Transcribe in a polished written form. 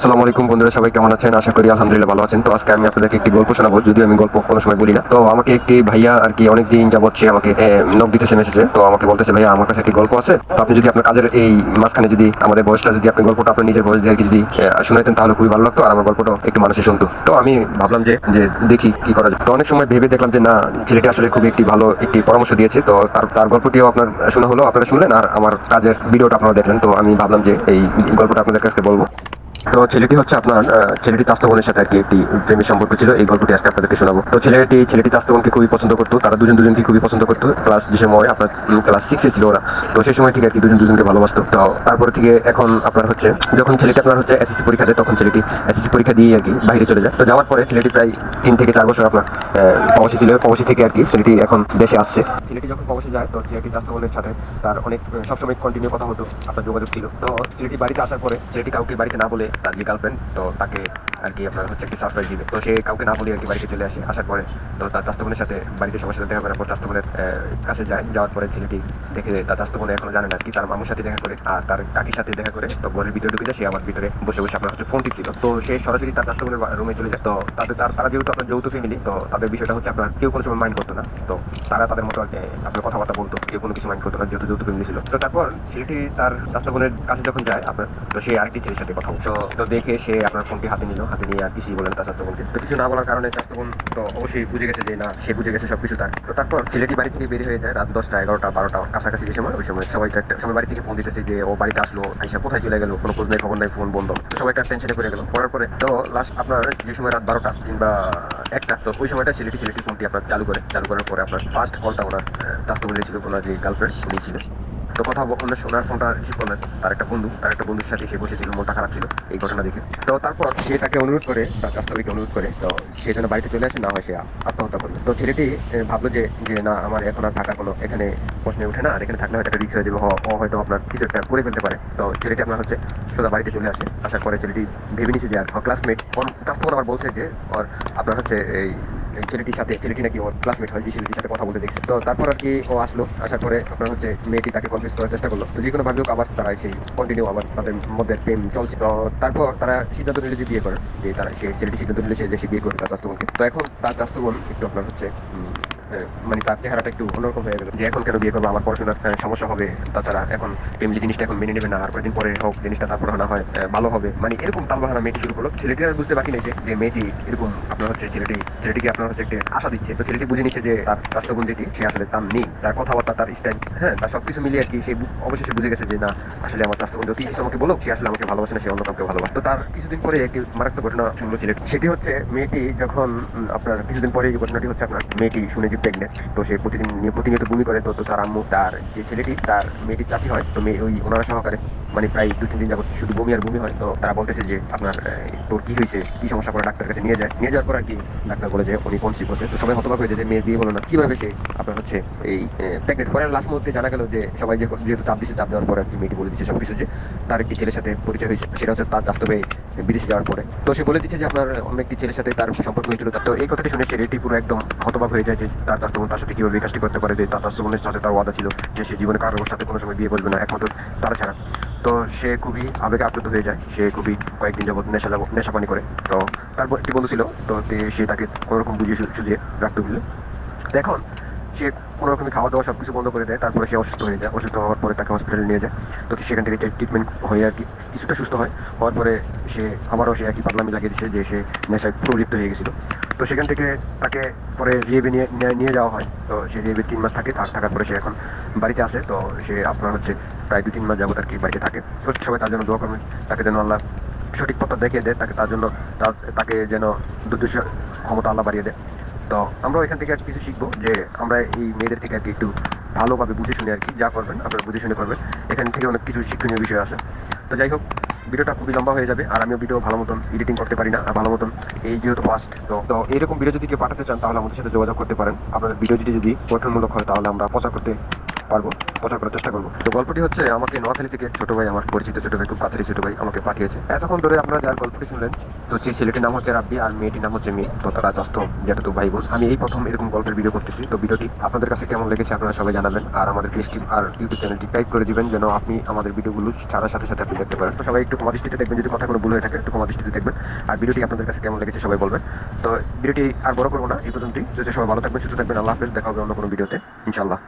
আসসালামু আলাইকুম বন্ধুরা, সবাই কেমন আছেন? আশা করি আলহামদুলিল্লাহ ভালো আছেন। তো আজকে আমি আপনাদেরকে একটি গল্প শোনাবো, যদিও আমি গল্প কোনো সময় বলি না। তো আমাকে একটি ভাইয়া আর কি অনেকদিন যাবত সে আমাকে নক দিতেছে মেসেজে। তো আমাকে বলতেছে, ভাইয়া আমার কাছে একটি গল্প আছে, তো আপনি যদি আপনার কাজের এই মাঝখানে যদি আমাদের বয়সটা যদি আপনি গল্পটা আপনার নিজের বয়স দিয়ে আর কি যদি শোনাতেন তাহলে খুবই ভালো লাগতো, আর আমার গল্পটা একটু মানুষে শুনতো। তো আমি ভাবলাম যে যে দেখি কি করা যায়। তো অনেক সময় ভেবে দেখলাম যে না, ছেলেটি আসলে খুবই একটি ভালো একটি পরামর্শ দিয়েছে। তো তার তার গল্পটিও আপনার শোনা হলো, আপনারা শুনলেন, আর আমার কাজের ভিডিওটা আপনারা দেখলেন। তো আমি ভাবলাম যে এই গল্পটা আপনাদের কাছে বলবো। তো ছেলেটি হচ্ছে আপনার ছেলেটি চাস্তো বোনের সাথে আর কি একটি প্রেমের সম্পর্ক ছিল। এই গল্পটি আজকে আপনাদেরকে শোনাবো। তো ছেলেটি চাস্তো বোনকে খুবই পছন্দ করতো, তারা দুজনকে খুবই পছন্দ করতো। ক্লাস যে সময় আপনার ক্লাস 6-এ ছিল ওরা, তো সেই সময় থেকে আর কি দুজনকে ভালোবাসতো। তো তারপর থেকে এখন আপনার হচ্ছে যখন ছেলেটি আপনার হচ্ছে এসএসসি পরীক্ষা দেয়, তখন ছেলেটি এসএসসি পরীক্ষা দিয়ে আর কি বাইরে চলে যায়। তো যাওয়ার পরে ছেলেটি প্রায় 3 থেকে 4 বছর আপনার প্রবাসী ছিল। প্রবাসী থেকে আর কি ছেলেটি এখন দেশে আসছে। ছেলেটি যখন প্রবাসে যায়, তো ছেলেটি চাস্তো বোনের সাথে তার অনেক সবসময় কন্টিনিউ কথা হতো, আপনার যোগাযোগ ছিল। তো ছেলেটি বাড়িতে আসার পরে ছেলেটি কাউকে বাড়িতে না বলে তার যে গার্লফ্রেন্ড, তো তাকে আর কি আপনার হচ্ছে একটি সারপ্রাইজ দিবে। তো সে কাউকে না বলে আর কি বাড়িতে চলে আসে। আসার পরে তো তার চাস্তো বোনের সাথে বাড়িতে সবার সাথে দেখা করার পর চাস্তো বোনের কাছে যায়। যাওয়ার পরে ছেলেটি দেখে তার চাস্তো বোন এখনো জানে না আর কি, তার মামুর সাথে দেখা করে আর তার কাকির সাথে দেখা করে। তো ঘরের ভিতরে ঢুকে যায়, সে আমার ভিতরে বসে বসে আপনার হচ্ছে ফোন টিপছিল। তো সে সরাসরি তার চাস্তো বোনের রুমে চলে যায়। তো তারা যেহেতু আপনার যৌথ ফ্যামিলি, তো তাদের বিষয়টা হচ্ছে আপনার কেউ কোনো সময় মাইন্ড করতো না। তো তারা তাদের মতো আপনার কথাবার্তা বলতো, কেউ কোনো কিছু মাইন্ড করতো না, যেহেতু যৌথ ফ্যামিলি ছিল। তো তারপর ছেলেটি তার চাস্তো বোনের কাছে যখন যায় আপনার, তো সে আরেকটি ছেলের সাথে কথা বলছে। তো দেখে সে আপনার ফোনটি হাতে নিল, হাতে নিয়ে আর কিছুই বলেন তার চাস্তো বোনকে। তো কিছু না বলার কারণে চাস্তো বোন তো অবশ্যই বুঝে গেছে যে না, সে বুঝে গেছে সবকিছু তার। তো তারপর ছেলেটি বাড়ি থেকে বের হয়ে যায় রাত 10টা 11টা 12টা কাছাকাছি যে সময়। ওই সময় সবাই সবাই বাড়ি থেকে ফোন দিতেছে যে ও বাড়িতে আসলো, আইসা কোথায় চলে গেল, কোনো খোঁজ নেই খবর নাই, ফোন বন্ধ। তো সবাই একটা টেনশনে পড়ে গেল। পড়ার পরে তো লাস্ট আপনার যে সময় রাত 12টা কিংবা 1টা, তো ওই সময়টা ছেলেটি ফোনটি আপনার চালু করার পরে আপনার ফার্স্ট কলটা ওনার চাস্তো বোনের ছিল, ওনার যে গার্লফ্রেন্ড উনি ছিল। তো কথা ওনার ফোনটা রিসিভ করলেন তার একটা বন্ধুর সাথে সে বসেছিল, মনটা খারাপ ছিল এই ঘটনা দেখে। তো তারপর সে তাকে অনুরোধ করে, তার চাচাকে অনুরোধ করে, তো সে যেন বাড়িতে চলে আসে, না হয় সে আত্মহত্যা করবে। তো ছেলেটি ভাবলো যে যে না, আমার এখন আর থাকার কোনো এখানে প্রশ্নে ওঠে না, আর এখানে থাকলে হয়তো একটা রিস্ক হয়ে যাবে, ও হয়তো আপনার কিছু একটা করে ফেলতে পারে। তো ছেলেটি আপনার হচ্ছে সোজা বাড়িতে চলে আসে। আসার পরে ছেলেটি ভেবে নিছে যে আর ক্লাসমেট কাস্টমার আবার বলছে যে ওর আপনার হচ্ছে এই ছেলেটি নাকি ওর ক্লাসমেট হয়, যে ছেলেটির সাথে কথা বলতে দেখছে। তো তারপর আর কি ও আসলো, আসার পরে আপনার হচ্ছে মেয়েটি তাকে কনভিন্স করার চেষ্টা করলো। তো যে কোনো ভাবে আবার তারা সেই কন্টিনিউ আবার তাদের মধ্যে প্রেম চলছে। তো তারপর তারা সিদ্ধান্ত নিলে যে বিয়ে করে, যে তারা ছেলেটি সিদ্ধান্ত নিলে যে সে বিয়ে করবে তার চাস্তো বোনকে। তো এখন তার চাস্তো বোন একটু আপনার হচ্ছে মানে তার চেহারাটা একটু অন্যরকম হয়ে গেল, যে এখন কেন বিয়ে করবো, আমার পড়াশোনার সমস্যা হবে, তাছাড়া এখন ফ্যামিলি জিনিসটা এখন মেনে নেবে না, আর কয়েকদিন পরে হোক জিনিসটা, তারপরে না হয় ভালো হবে, মানে এরকম তালবাহানা মেয়েটি শুরু করলো। ছেলেটি আর বুঝতে বাকি নেই যে মেয়েটি এরকম আপনার হচ্ছে ছেলেটিকে আপনার হচ্ছে একটা আশা দিচ্ছে। তো ছেলেটি বুঝে নিচ্ছে যে তার চাস্তো বোন যেটি, সে আসলে তার নেই, তার কথাবার্তা, তার স্টাইল, হ্যাঁ, তার সবকিছু মিলিয়ে আর কি সে অবশেষে বুঝে গেছে যে না, আসলে আমার চাস্তো বোন যতই কিছু আমাকে বলো, সে আসলে আমাকে ভালোবাসে না, সে অন্য কাউকে ভালোবাসে। তো তার কিছুদিন পরে একটি মারাত্মক ঘটনা শুনলো ছেলেটি। সেটি হচ্ছে মেয়েটি যখন আপনার কিছুদিন পরে এই ঘটনাটি হচ্ছে, আপনার মেয়েটি শুনে যে প্রেগনেন্ট। তো সে প্রতিনিয়ত বমি করে। তো তার আম্মু, তার যে ছেলেটি, তার মেয়েটির চাচি হয়, তো মেয়ে ওই ওনারা সহকারে মানে প্রায় 2-3 দিন যাবত শুধু বমি আর বমি হয়। তো তারা বলতেছে যে আপনার তোর কি হয়েছে, কি সমস্যা করে, ডাক্তারের কাছে নিয়ে যাওয়ার পর আর কি ডাক্তার বলে যে উনি কনসিভ হচ্ছে। তো সবাই হতবাক হয়ে যায় যে মেয়ের বিয়ে হলো না, কিভাবে সে আপনার হচ্ছে এই প্রেগনেন্ট। পরে লাস্ট মুহূর্তে জানা গেল যে সবাই যেহেতু চাপ দেওয়ার পরে আর কি মেয়েটি বলে দিচ্ছে সবকিছু, যে তার একটি ছেলের সাথে পরিচয় হয়েছে, সেটা হচ্ছে তার বাস্তবে বিদেশে যাওয়ার পরে। তো সে বলে দিচ্ছে যে আপনার অন্য একটি ছেলের সাথে তার সম্পর্ক হয়েছিল। তো এই কথাটি শুনে ছেলেটি পুরো একদম হতবাক হয়ে যায় যে তার চাস্তো বোন তার সাথে কিভাবে কাজটি করতে পারে, যে তার চাস্তো বোনের সাথে তার ওয়াদা ছিল যে সে জীবনে কারোর সাথে কোনো সময় বিয়ে করবে না, একমাত্র তারা ছাড়া। তো সে খুবই আবেগে আপ্লুত হয়ে যায়, সে খুবই কয়েকদিন যাবত নেশা পানি করে। তো তার একটি বন্ধু ছিল, তো সে তাকে কোনোরকম বুঝিয়ে সুঝিয়ে রাখতে বুঝলো। তো এখন সে কোনো রকমই খাওয়া দাওয়া সবকিছু বন্ধ করে দেয়। তারপরে সে অসুস্থ হয়ে যায়, অসুস্থ হওয়ার পরে তাকে হসপিটালে নিয়ে যায়। তো সেখান থেকে ট্রিটমেন্ট হয়ে আর কি কিছুটা সুস্থ হয়। হওয়ার পরে সে আবারও সে আর কি পাগলামি লাগিয়ে দিচ্ছে, যে সে নেশায় প্রবৃত্ত হয়ে গেছিল। তো সেখান থেকে তাকে পরে রিহেবে নিয়ে যাওয়া হয়। তো সে রিহেবে 3 মাস থাকে, থাকার পরে সে এখন বাড়িতে আসে। তো সে আপনার হচ্ছে প্রায় 2-3 মাস যাবত আর কি বাড়িতে থাকে। তো সবাই তার জন্য দোয়া করবেন, তাকে যেন আল্লাহ সঠিক পথটা দেখিয়ে দেয়, তার জন্য তাকে যেন দুর্দশ ক্ষমতা আল্লাহ বাড়িয়ে দেয়। তো আমরাও এখান থেকে আর কিছু শিখবো, যে আমরা এই মেয়েদের থেকে আর কি একটু ভালোভাবে বুঝে শুনে আর কি যা করবেন আপনারা বুঝে শুনে করবেন। এখান থেকে অনেক কিছু শিক্ষণীয় বিষয় আছে। তো যাই হোক, ভিডিওটা খুবই লম্বা হয়ে যাবে, আর আমিও ভিডিও ভালো মতন এডিটিং করতে পারি না, আর ভালো মতন এই যেহেতু ফার্স্ট। তো এইরকম ভিডিও যদি কেউ পাঠাতে চান তাহলে আমাদের সাথে যোগাযোগ করতে পারেন। আপনাদের ভিডিও যদি গঠনমূলক হয় তাহলে আমরা প্রচার করতে পারবো প্রচার করার চেষ্টা করবো। তো গল্পটি হচ্ছে আমাকে নোয়াখালী থেকে এক ছোট ভাই, আমার পরিচিত ছোট ভাই, খুব কাছের ছোট ভাই আমাকে পাঠিয়েছে। এতক্ষণ ধরে আপনারা যার গল্পটি শুনলেন, তো সেই ছেলেটির নাম হচ্ছে রাব্বি আর মেয়েটির নাম হচ্ছে মেয়ে। তো তারা যস্ত যেহেতু ভাই বোন। আমি এই প্রথম এরকম গল্পের ভিডিও করতেছি। তো ভিডিওটি আপনাদের কাছে কেমন লেগেছে আপনারা সবাই জানাবেন, আর আমাদের পেজটি আর ইউটিউব চ্যানেলটি টাইপ করে দিবেন যেন আপনি আমাদের ভিডিওগুলো ছাড়ার সাথে সাথে আপনি দেখতে পারেন। তো সবাই একটু ক্ষমা দৃষ্টিতে দেখবেন, যদি কথা কোনো ভুল হয়ে থাকে একটু ক্ষমা দৃষ্টিতে দেখবেন। আর ভিডিওটি আপনাদের কাছে কেমন লেগেছে সবাই বলবেন। তো ভিডিওটি আর বড় করবো না, এই পর্যন্তই। যদি সবাই ভালো থাকবেন, সুস্থ থাকবেন, আল্লাহ হাফেজ। দেখা হবে অন্য কোনো ভিডিওতে ইনশাআল্লাহ।